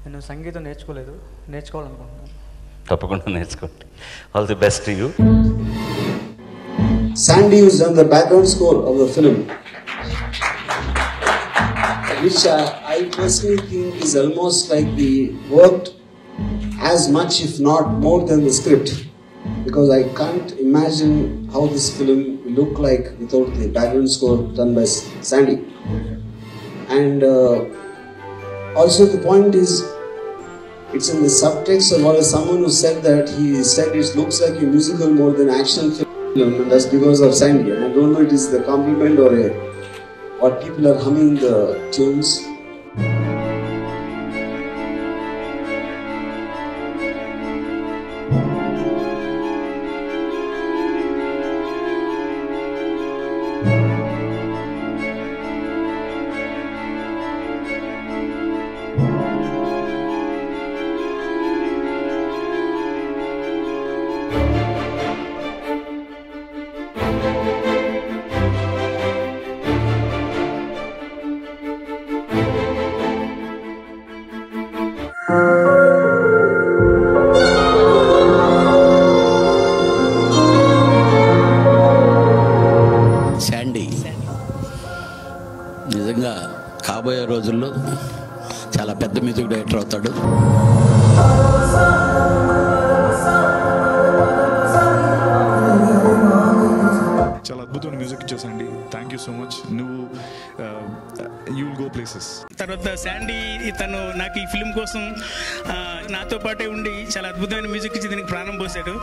నేను సంగీతం నేర్చుకోలేదు, నేర్చుకోవాలనుకుంటున్నాను. తప్పకుండా నేర్చుకోండి. All the best to you. Sandy has done the background score of the film, which I personally think is almost like the worked as much, if not more, than the script, because I can't imagine how this film will look like without the background score done by Sandy. And also the point is, it's in the subtext. Or was someone who said that he said it looks like a musical more than action film, and that's because of Sandy. And I don't know it is the compliment or people are humming the tunes. Sandy నిజంగా కాబోయే రోజుల్లో చాలా పెద్ద music director అవుతాడు. చాలా అద్భుతమైన music ఇచ్చేసండి. Thank you so much. నువ్వు యూ విల్ గో ప్లేసెస్. తర్వాత శాండీ తను నాకు ఈ ఫిల్మ్ కోసం నాతో పాటే ఉండి చాలా అద్భుతమైన మ్యూజిక్ ఇచ్చి దీనికి ప్రాణం పోసాడు.